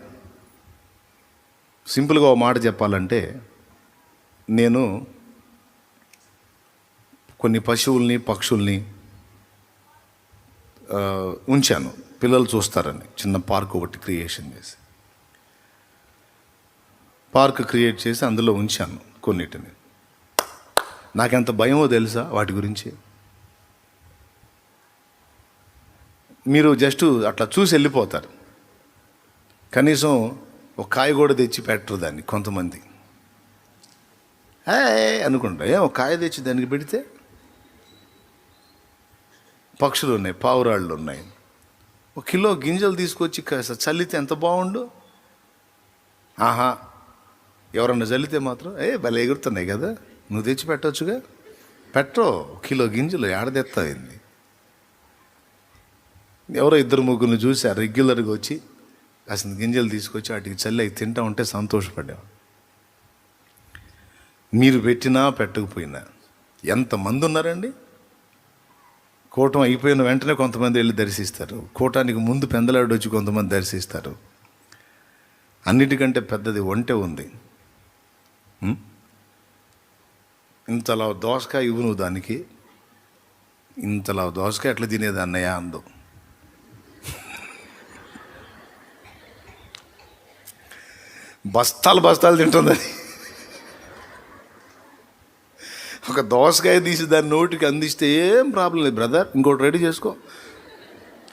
సింపుల్గా ఒక మాట చెప్పాలంటే, నేను కొన్ని పశువుల్ని, పక్షుల్ని ఉంచాను, పిల్లలు చూస్తారని. చిన్న పార్క్ ఒకటి క్రియేట్ చేసి అందులో ఉంచాను కొన్నిటిని. నాకెంత భయమో తెలుసా వాటి గురించి. మీరు జస్ట్ అట్లా చూసి వెళ్ళిపోతారు, కనీసం ఒక కాయ కూడా తెచ్చి పెట్టరు దాన్ని. కొంతమంది అనుకుంటా, ఒక కాయ తెచ్చి దానికి పెడితే. పక్షులు ఉన్నాయి, పావురాళ్ళు ఉన్నాయి. 1 కిలో గింజలు తీసుకొచ్చి చల్లితే ఎంత బాగుండు. ఆహా, ఎవరన్నా చల్లితే మాత్రం భలే ఎగురుతున్నాయి కదా, నువ్వు తెచ్చి పెట్టవచ్చుగా. పెట్టో 1 కిలో గింజలు ఏడదెత్తాయింది. ఎవరో 2-3 చూసి రెగ్యులర్గా వచ్చి కాసిన గింజలు తీసుకొచ్చి వాటికి చల్లి అవి తింటా ఉంటే సంతోషపడ్డాం. మీరు పెట్టినా పెట్టకపోయినా ఎంతమంది ఉన్నారండి. కూటం అయిపోయిన వెంటనే కొంతమంది వెళ్ళి దర్శిస్తారు. కూటానికి ముందు పెందలాడు వచ్చి కొంతమంది దర్శిస్తారు. అన్నిటికంటే పెద్దది ఒంటె ఉంది. ఇంతలా దోసకాయ ఇవ్వు నువ్వు దానికి, ఇంతలా దోసకాయ ఎట్లా తినేది అన్నయ్య అందు. బస్తాలు తింటుంది అది. ఒక దోసకాయ తీసి దాన్ని నోటికి అందిస్తే ఏం ప్రాబ్లం లేదు, బ్రదర్ ఇంకోటి రెడీ చేసుకో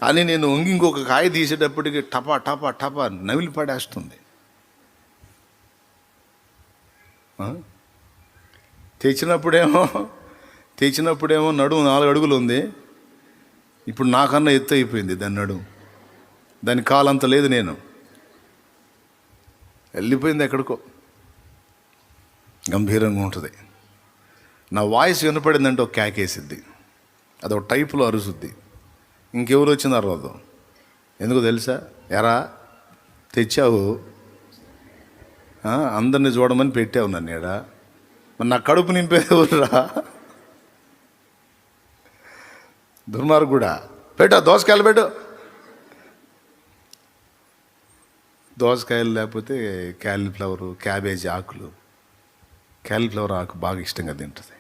అని నేను ఇంకొక కాయ తీసేటప్పటికి టపా టపా టపా నవిలి పడేస్తుంది. తెచ్చినప్పుడేమో నడుము 4 అడుగులు ఉంది. ఇప్పుడు నాకన్నా ఎత్తు అయిపోయింది దాని నడుము. దాని కాలంత లేదు, నేను వెళ్ళిపోయింది ఎక్కడికో. గంభీరంగా ఉంటుంది. నా వాయిస్ వినపడిందంటే ఒక కేకేసిద్ది, అదొక టైపులో అరుసుద్ది. ఇంకెవరు వచ్చింది అరవదు. ఎందుకు తెలుసా? ఎరా తెచ్చావు, అందరినీ చూడమని పెట్టావు నన్ను ఏడా, మరి నా కడుపు నింపేది ఎవరురా? దుర్మార్గుడా, పెట్టు దోసకాయలు పెట్టు. దోసకాయలు లేకపోతే క్యాలీఫ్లవరు, క్యాబేజీ ఆకులు. క్యాలీఫ్లవర్ ఆకు బాగా ఇష్టంగా తింటుంది.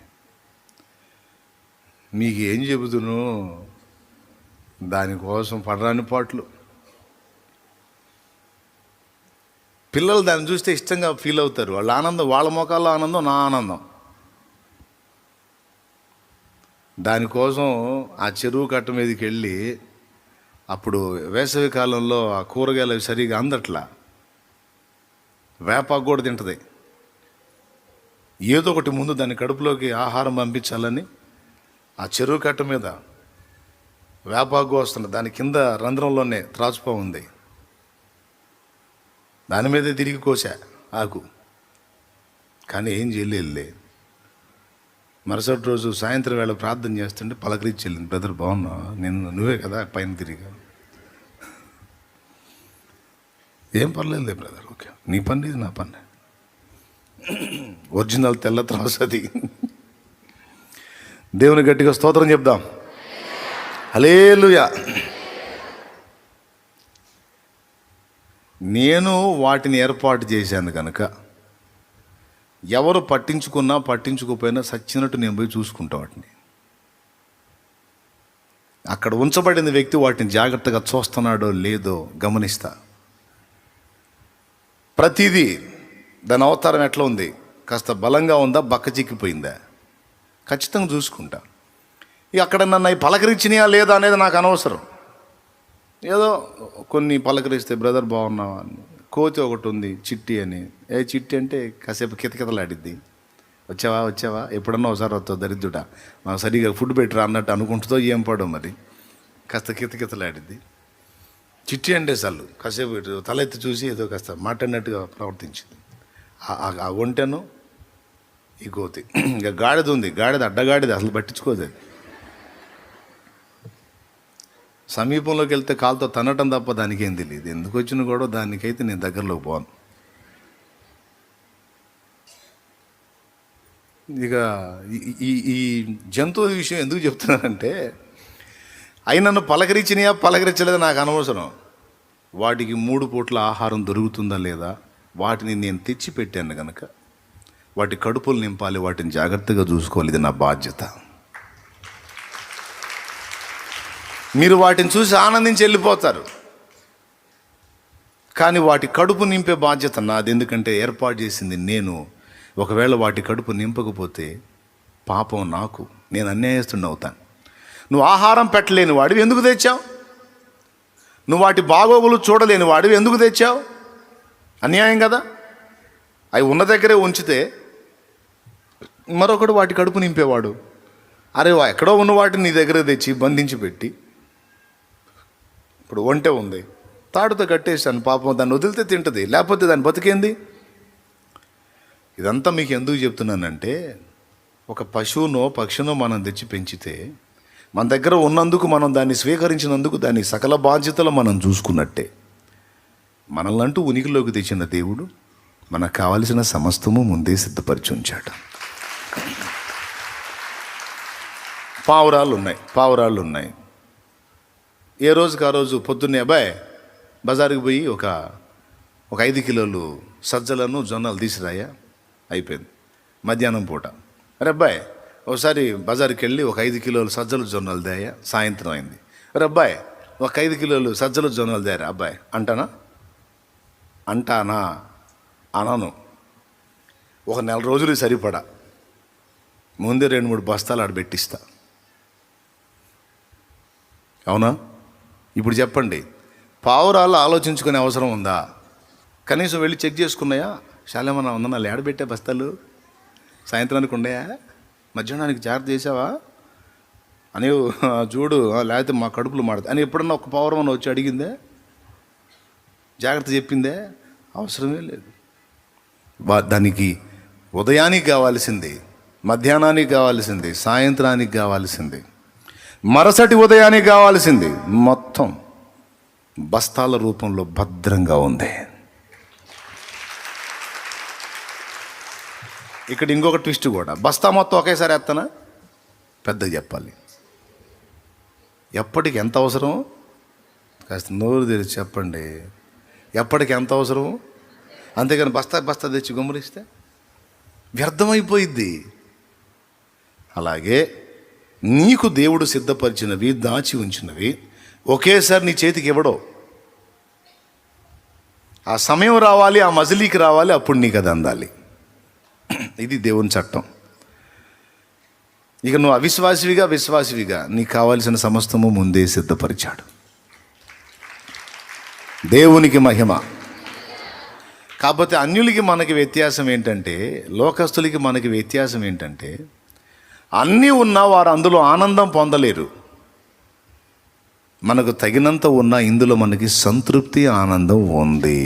మీకు ఏం చెబుతును, దానికోసం పడరాని పాటలు. పిల్లలు దాన్ని చూస్తే ఇష్టంగా ఫీల్ అవుతారు. వాళ్ళ ఆనందం, వాళ్ళ ముఖాల్లో ఆనందం, నా ఆనందం. దానికోసం ఆ చెరువు కట్ట మీదకి వెళ్ళి, అప్పుడు వేసవి కాలంలో ఆ కూరగాయలు అవి సరిగా అందట్లా, వేపాకు కూడా తింటుంది. ఏదో ఒకటి ముందు దాని కడుపులోకి ఆహారం పంపించాలని ఆ చెరువు కట్ట మీద వేపాకు వస్తుంది. దాని కింద రంధ్రంలోనే త్రాచుపా ఉంది. దాని మీదే తిరిగి కోసా ఆకు. కానీ ఏం చేయలే. మరుసటి రోజు సాయంత్రం వేళ ప్రార్థన చేస్తుంటే పలకరించి వెళ్ళింది. బ్రదర్ బాగున్నా, నువ్వే కదా పైన తిరిగా. ఏం పర్లేదు బ్రదర్, ఓకే, నీ పని ఇది, నా పని. ఒరిజినల్ తెల్ల త్రాసు అది. దేవుని గట్టిగా స్తోత్రం చెప్దాం. హల్లెలూయా. నేను వాటిని ఏర్పాటు చేశాను కనుక ఎవరు పట్టించుకున్నా పట్టించుకోకపోయినా సచ్చినట్టు నేను పోయి చూసుకుంటా వాటిని. అక్కడ ఉంచబడిన వ్యక్తి వాటిని జాగ్రత్తగా చూస్తున్నాడో లేదో గమనిస్తా. ప్రతిదీ దాని అవతారం ఎట్లా ఉంది, కాస్త బలంగా ఉందా, బక్క చిక్కిపోయిందా, ఖచ్చితంగా చూసుకుంటా. ఇక అక్కడ నన్ను అవి పలకరించినాయా లేదా అనేది నాకు అనవసరం. ఏదో కొన్ని పలకరిస్తే బ్రదర్ బాగున్నావా అని. కోతి ఒకటి ఉంది చిట్టి అని. చిట్టి అంటే కాసేపు కితకితలాడిద్ది. వచ్చావా ఎప్పుడన్నా ఒకసారి వస్తావు దరిద్రుడా, మాకు సరిగా ఫుడ్ పెట్టరా అన్నట్టు అనుకుంటుందో ఏం పడో మరి, కాస్త కితకితలాడిద్ది. చిట్టి అంటే చాలు కాసేపు తలెత్తి చూసి ఏదో కాస్త మాట్లాడినట్టుగా ప్రవర్తించింది. ఆ ఒంటెను ఈ కోతి. ఇక గాడిద ఉంది, గాడిద అడ్డగాడిద, అసలు పట్టించుకోదు. సమీపంలోకి వెళ్తే కాలుతో తనటం తప్ప దానికి ఏం తెలియదు. ఎందుకు వచ్చినా కూడా దానికైతే నేను దగ్గరలోకి పోను. ఇక ఈ జంతువుల విషయం ఎందుకు చెప్తున్నానంటే, అవి నన్ను పలకరించలేదా నాకు అనవసరం. వాటికి 3 పూట్ల ఆహారం దొరుకుతుందా లేదా, వాటిని నేను తెచ్చి పెట్టాను కనుక వాటి కడుపులు నింపాలి, వాటిని జాగ్రత్తగా చూసుకోవాలి. ఇది నా బాధ్యత. మీరు వాటిని చూసి ఆనందించి వెళ్ళిపోతారు, కానీ వాటి కడుపు నింపే బాధ్యత నాది. ఎందుకంటే ఏర్పాటు చేసింది నేను. ఒకవేళ వాటి కడుపు నింపకపోతే పాపం నాకు, నేను అన్యాయస్తుడిని అవుతాను. నువ్వు ఆహారం పెట్టలేని వాడివి ఎందుకు తెచ్చావు? నువ్వు వాటి బాగోగులు చూడలేని వాడివి ఎందుకు తెచ్చావు? అన్యాయం కదా. అవి ఉన్న దగ్గరే ఉంచితే మరొకడు వాటి కడుపు నింపేవాడు. అరే ఎక్కడో ఉన్న వాటిని నీ దగ్గర తెచ్చి బంధించి పెట్టి, ఇప్పుడు ఒంటె ఉంది, తాడుతో కట్టేసాను, పాపం దాన్ని వదిలితే తింటుంది, లేకపోతే దాన్ని బతికేంది. ఇదంతా మీకు ఎందుకు చెప్తున్నానంటే, ఒక పశువునో పక్షినో మనం తెచ్చి పెంచితే మన దగ్గర ఉన్నందుకు, మనం దాన్ని స్వీకరించినందుకు దాని సకల బాధ్యతలు మనం చూసుకున్నట్టే. మనల్నంటూ ఉనికిలోకి తెచ్చిన దేవుడు మనకు కావలసిన సమస్తము ముందే సిద్ధపరిచి ఉంచాడు. పావురాళ్ళు ఉన్నాయి. ఏ రోజుకి ఆ రోజు పొద్దున్నే అబ్బాయి బజారుకి పోయి ఒక 5 కిలోలు సజ్జలను జొన్నలు తీసిరాయా, అయిపోయింది. మధ్యాహ్నం పూట అరే అబ్బాయి ఒకసారి బజారుకి వెళ్ళి ఒక 5 కిలోలు సజ్జలు జొన్నలు తేయా, సాయంత్రం అయింది. అరే అబ్బాయి ఒక 5 కిలోలు సజ్జలు జొన్నలు తేరా అబ్బాయి అంటానా అనను. ఒక 4 రోజులు సరిపడా ముందే 2-3 బస్తాలు ఆడ పెట్టిస్తా. అవునా? ఇప్పుడు చెప్పండి, పావురాలు ఆలోచించుకునే అవసరం ఉందా? కనీసం వెళ్ళి చెక్ చేసుకున్నాయా, శాలేమన్నా ఉందా, నా ఏడబెట్టే బస్తాలు సాయంత్రానికి ఉన్నాయా, మధ్యాహ్నానికి జాగ్రత్త చేసావా అని చూడు, లేకపోతే మా కడుపులు మాడదు అని ఎప్పుడన్నా ఒక పావురం వచ్చి అడిగిందే, జాగ్రత్త చెప్పిందే? అవసరమే లేదు. దానికి ఉదయానికి కావాల్సింది, మధ్యాహ్నానికి కావాల్సింది, సాయంత్రానికి కావాల్సింది, మరుసటి ఉదయానికి కావాల్సింది మొత్తం బస్తాల రూపంలో భద్రంగా ఉంది. ఇక్కడ ఇంకొక ట్విస్ట్ కూడా, బస్తా మొత్తం ఒకేసారి ఎత్తనా? పెద్దగా చెప్పాలి. ఎప్పటికి ఎంత అవసరం కాస్త నోరు తెరిచి చెప్పండి. ఎప్పటికి ఎంత అవసరమో, అంతేగాని బస్తా తెచ్చి గుమ్మరిస్తే వ్యర్థమైపోయిద్ది. అలాగే నీకు దేవుడు సిద్ధపరిచినవి, దాచి ఉంచినవి ఒకేసారి నీ చేతికి ఇవ్వడో. ఆ సమయం రావాలి, ఆ మజిలీకి రావాలి, అప్పుడు నీకు అది అందాలి. ఇది దేవుని చట్టం. ఇక నువ్వు విశ్వాసివిగా నీకు కావాల్సిన సమస్తము ముందే సిద్ధపరిచాడు. దేవునికి మహిమ. కాకపోతే అన్యులకి మనకి వ్యత్యాసం ఏంటంటే, లోకస్తులకి మనకి వ్యత్యాసం ఏంటంటే, అన్నీ ఉన్నా వారు అందులో ఆనందం పొందలేరు. మనకు తగినంత ఉన్నా ఇందులో మనకి సంతృప్తి, ఆనందం ఉంది.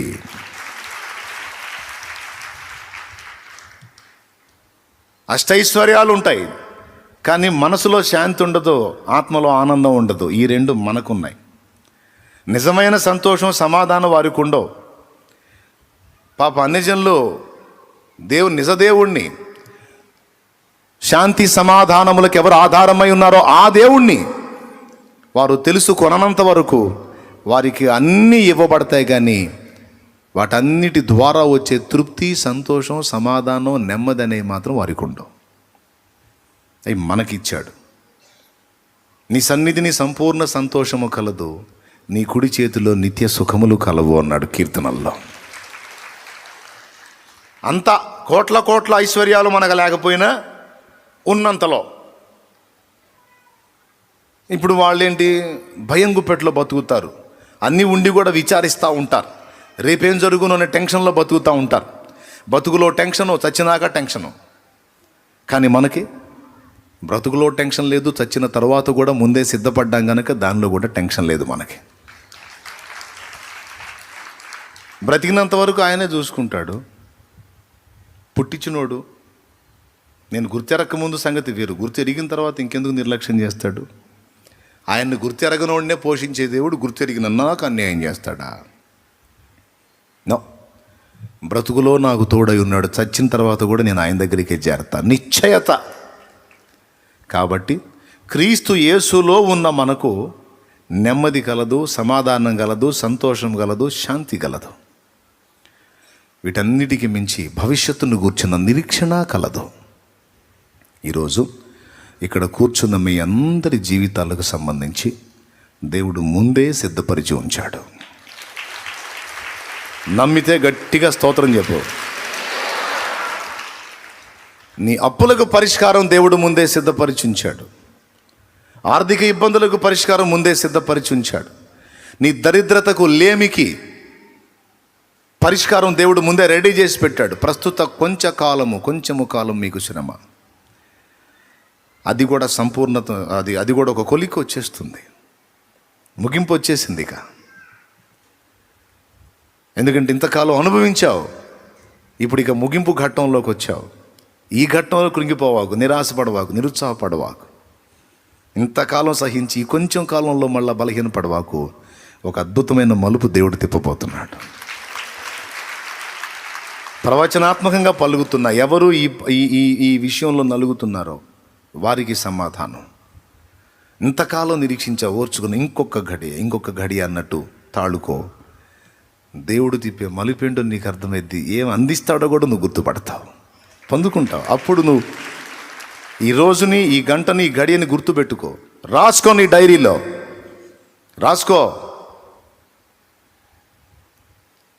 అష్టైశ్వర్యాలు ఉంటాయి, కానీ మనసులో శాంతి ఉండదు, ఆత్మలో ఆనందం ఉండదు. ఈ రెండు మనకున్నాయి. నిజమైన సంతోషం, సమాధానం వారికి ఉండవు. పాప అన్యజనులు నిజదేవుణ్ణి, శాంతి సమాధానములకు ఎవరు ఆధారమై ఉన్నారో ఆ దేవుణ్ణి వారు తెలుసుకొనంత వరకు వారికి అన్నీ ఇవ్వబడతాయి, కానీ వాటన్నిటి ద్వారా వచ్చే తృప్తి, సంతోషం, సమాధానం, నెమ్మది అనేవి మాత్రం వారికి ఉండవు. అవి మనకిచ్చాడు. నీ సన్నిధిని సంపూర్ణ సంతోషము కలదు, నీ కుడి చేతిలో నిత్య సుఖములు కలవు అన్నాడు కీర్తనల్లో. అంత కోట్ల ఐశ్వర్యాలు మనకు లేకపోయినా ఉన్నంతలో. ఇప్పుడు వాళ్ళేంటి, భయం గుప్పెట్లో బతుకుతారు. అన్నీ ఉండి కూడా విచారిస్తూ ఉంటారు. రేపేం జరుగునో అనే టెన్షన్లో బతుకుతూ ఉంటారు. బతుకులో టెన్షను, చచ్చినాక టెన్షను. కానీ మనకి బ్రతుకులో టెన్షన్ లేదు, చచ్చిన తర్వాత కూడా ముందే సిద్ధపడ్డాం కనుక దానిలో కూడా టెన్షన్ లేదు మనకి. బ్రతికినంత వరకు ఆయనే చూసుకుంటాడు. పుట్టించినోడు. నేను గుర్తెరక్క ముందు సంగతి వేరు, గుర్తెరిగిన తర్వాత ఇంకెందుకు నిర్లక్ష్యం చేస్తాడు? ఆయన్ని గుర్తెరగనోడినే పోషించే దేవుడు గుర్తెరిగిన నాకు అన్యాయం చేస్తాడా? నో. బ్రతుకులో నాకు తోడై ఉన్నాడు, చచ్చిన తర్వాత కూడా నేను ఆయన దగ్గరికే చేరతా, నిశ్చయత. కాబట్టి క్రీస్తు యేసులో ఉన్న మనకు నెమ్మది కలదు, సమాధానం కలదు, సంతోషం కలదు, శాంతి కలదు. వీటన్నిటికీ మించి భవిష్యత్తును గూర్చిన నిరీక్షణ కలదు. ఈరోజు ఇక్కడ కూర్చున్న మీ అందరి జీవితాలకు సంబంధించి దేవుడు ముందే సిద్ధపరిచి ఉంచాడు. నమ్మితే గట్టిగా స్తోత్రం చెప్పు. నీ అప్పులకు పరిష్కారం దేవుడు ముందే సిద్ధపరిచి ఉంచాడు. ఆర్థిక ఇబ్బందులకు పరిష్కారం ముందే సిద్ధపరిచి ఉంచాడు. నీ దరిద్రతకు, లేమికి పరిష్కారం దేవుడు ముందే రెడీ చేసి పెట్టాడు. ప్రస్తుత కొంచెము కాలం మీకు శ్రమ, అది కూడా సంపూర్ణత, అది కూడా ఒక కొలికి వచ్చేస్తుంది, ముగింపు వచ్చేసింది ఇక. ఎందుకంటే ఇంతకాలం అనుభవించావు, ఇప్పుడు ఇక ముగింపు ఘట్టంలోకి వచ్చావు. ఈ ఘట్టంలో కృంగిపోవాకు, నిరాశపడవాకు, నిరుత్సాహపడవాకు. ఇంతకాలం సహించి ఈ కొంచెం కాలంలో మళ్ళీ బలహీనపడవాకు. ఒక అద్భుతమైన మలుపు దేవుడు తిప్పబోతున్నాడు. ప్రవచనాత్మకంగా పలుకుతున్న ఎవరు ఈ విషయంలో నలుగుతున్నారో వారికి సమాధానం. ఇంతకాలం నిరీక్షించా, ఓర్చుకుని ఇంకొక గడి అన్నట్టు తాళుకో. దేవుడు తిప్పే మలుపేంటో నీకు అర్థమైద్ది. ఏం అందిస్తాడో కూడా నువ్వు గుర్తుపడతావు, పొందుకుంటావు. అప్పుడు నువ్వు ఈ రోజుని, ఈ గంటని, ఈ గడియని గుర్తుపెట్టుకో, రాసుకో, నీ డైరీలో రాసుకో.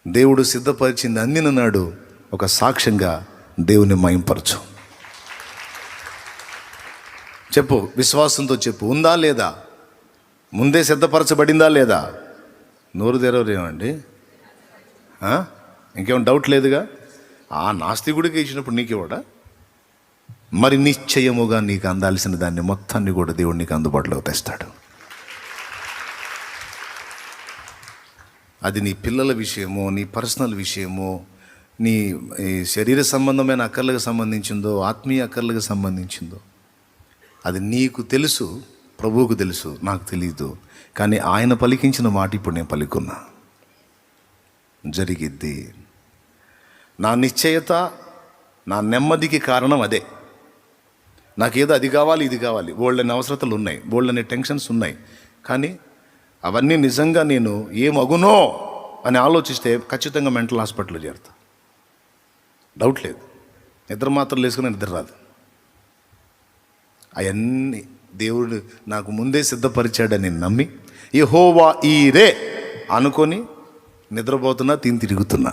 దేవుడు సిద్ధపరిచింది అందిన నాడు ఒక సాక్ష్యంగా దేవుని మహింపరచు. చెప్పు, విశ్వాసంతో చెప్పు. ఉందా లేదా? ముందే సిద్ధపరచబడిందా లేదా? నోరు తెరవరేమండి? ఇంకేమైనా డౌట్ లేదుగా? ఆ నాస్తికుడికి ఇచ్చినప్పుడు నీకు ఇవ్వడా? మరి నిశ్చయముగా నీకు అందాల్సిన దాన్ని మొత్తాన్ని కూడా దేవుడు నీకు అందుబాటులోకి తెస్తాడు. అది నీ పిల్లల విషయమో, నీ పర్సనల్ విషయమో, నీ శరీర సంబంధమైన అక్కర్లకు సంబంధించిందో, ఆత్మీయ అక్కర్లకు సంబంధించిందో, అది నీకు తెలుసు, ప్రభువుకు తెలుసు, నాకు తెలీదు. కానీ ఆయన పలికించిన మాట ఇప్పుడు నేను పలుకున్నా, జరిగిద్ది. నా నిశ్చయత, నా నెమ్మదికి కారణం అదే. నాకేదో అది కావాలి, ఇది కావాలి, బోల్డని అవసరతలు ఉన్నాయి, బోల్డని టెన్షన్స్ ఉన్నాయి. కానీ అవన్నీ నిజంగా నేను ఏమగునో అని ఆలోచిస్తే ఖచ్చితంగా మెంటల్ హాస్పిటల్లో చేరుతా, డౌట్ లేదు. నిద్ర మాత్రం వేసుకుని నిద్ర రాదు. అవన్నీ దేవుడు నాకు ముందే సిద్ధపరిచాడని నమ్మి యెహోవా ఈరే అనుకొని నిద్రపోతున్నా, తిరుగుతున్నా.